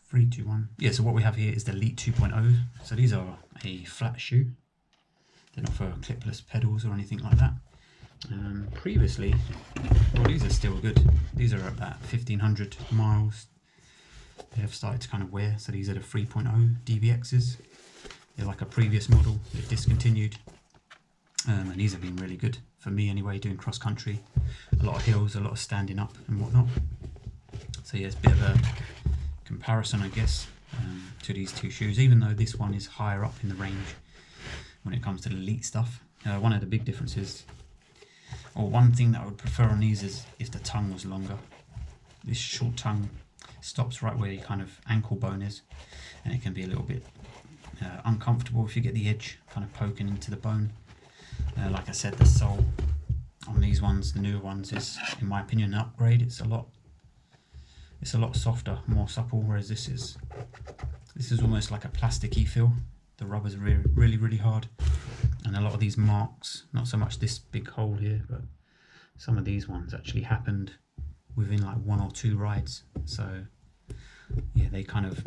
3, 2, 1. Yeah, so what we have here is the Leatt 2.0. So these are a flat shoe. They're not for clipless pedals or anything like that. Previously, well, these are still good. These are about 1500 miles. They have started to kind of wear. So these are the 3.0 DVXs. They're like a previous model. They've discontinued. And these have been really good for me anyway, doing cross country. A lot of hills, a lot of standing up and whatnot. So yeah, it's a bit of a comparison, I guess, to these two shoes, even though this one is higher up in the range when it comes to the Leatt stuff. One of the big differences, or one thing that I would prefer on these, is if the tongue was longer. This short tongue stops right where your kind of ankle bone is, and it can be a little bit uncomfortable if you get the edge kind of poking into the bone. Like I said, the sole on these ones, the newer ones, is, in my opinion, an upgrade. It's a lot softer, more supple, whereas this is almost like a plasticky feel. The rubber's really hard, and a lot of these marks, not so much this big hole here, but some of these ones actually happened within like 1 or 2 rides. So yeah, they kind of,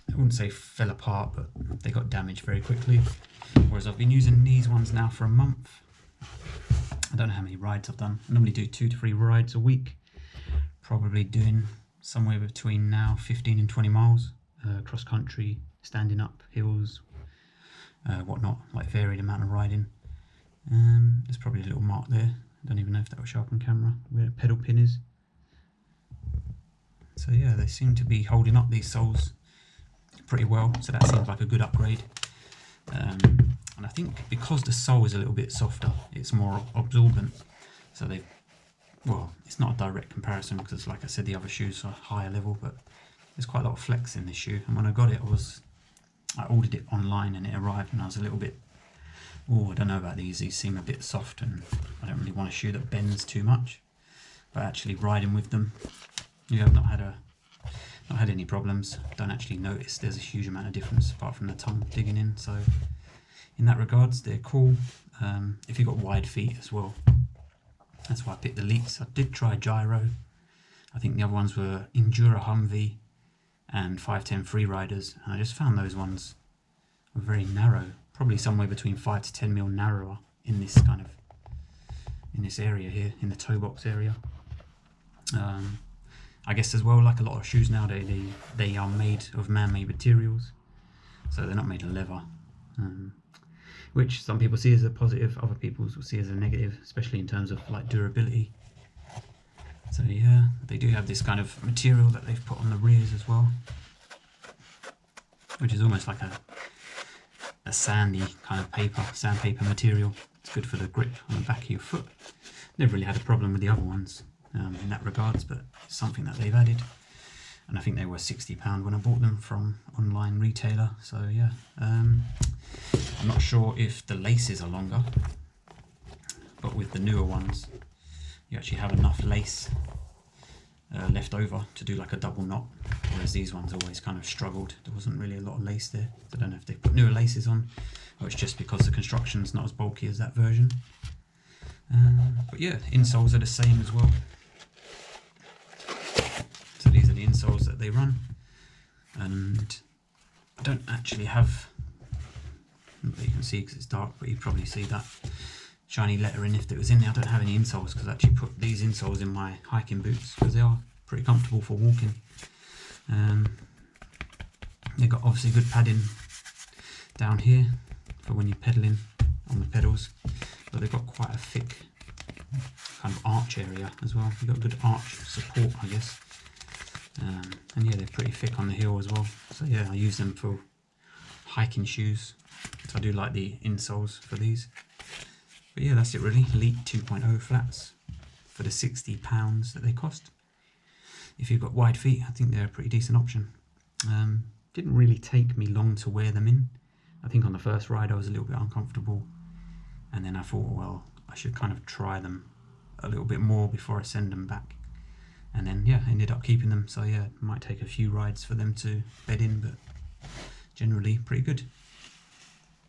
I wouldn't say fell apart, but they got damaged very quickly. Whereas I've been using these ones now for a month. I don't know how many rides I've done. I normally do 2 to 3 rides a week. Probably doing somewhere between now 15 and 20 miles, cross country, standing up hills, whatnot, like varied amount of riding. There's probably a little mark there. I don't even know if that will show up on camera where the pedal pin is. So yeah, they seem to be holding up, these soles, pretty well. So that seems like a good upgrade. And I think because the sole is a little bit softer, it's more absorbent. So they've, well, it's not a direct comparison because, like I said, the other shoes are higher level, but there's quite a lot of flex in this shoe. And when I got it, I ordered it online and it arrived, and I was a little bit, oh, I don't know about these. These seem a bit soft, and I don't really want a shoe that bends too much. But actually riding with them, yeah, I've not had any problems. Don't actually notice there's a huge amount of difference apart from the tongue digging in. So in that regards, they're cool. If you've got wide feet as well, that's why I picked the Leatts. I did try Gyro. I think the other ones were Endura Humvee and 510 Freeriders, and I just found those ones were very narrow, probably somewhere between 5 to 10 mil narrower in this kind of, in this area here, in the toe box area. I guess as well, like a lot of shoes nowadays, they are made of man-made materials, so they're not made of leather, which some people see as a positive, other people will see as a negative, especially in terms of like durability. So yeah, they do have this kind of material that they've put on the rears as well, which is almost like a sandy kind of paper, sandpaper material. It's good for the grip on the back of your foot. Never really had a problem with the other ones in that regards, but it's something that they've added. And I think they were £60 when I bought them from online retailer. So yeah, I'm not sure if the laces are longer, but with the newer ones, you actually have enough lace left over to do like a double knot, whereas these ones always kind of struggled. There wasn't really a lot of lace there. I don't know if they put newer laces on, or it's just because the construction's not as bulky as that version. But yeah, insoles are the same as well. So these are the insoles that they run, and I don't actually have, but you can see because it's dark, but you probably see that shiny lettering if it was in there. I don't have any insoles because I actually put these insoles in my hiking boots because they are pretty comfortable for walking. They've got obviously good padding down here for when you're pedaling on the pedals, but they've got quite a thick kind of arch area as well. You've got good arch support, I guess. And yeah, they're pretty thick on the heel as well. So yeah, I use them for hiking shoes. So I do like the insoles for these. But yeah, that's it really. Leatt 2.0 flats for the £60 that they cost. If you've got wide feet, I think they're a pretty decent option. Didn't really take me long to wear them in. I think on the first ride I was a little bit uncomfortable, and then I thought, well, I should kind of try them a little bit more before I send them back. And then yeah, I ended up keeping them. So yeah, it might take a few rides for them to bed in, but generally pretty good.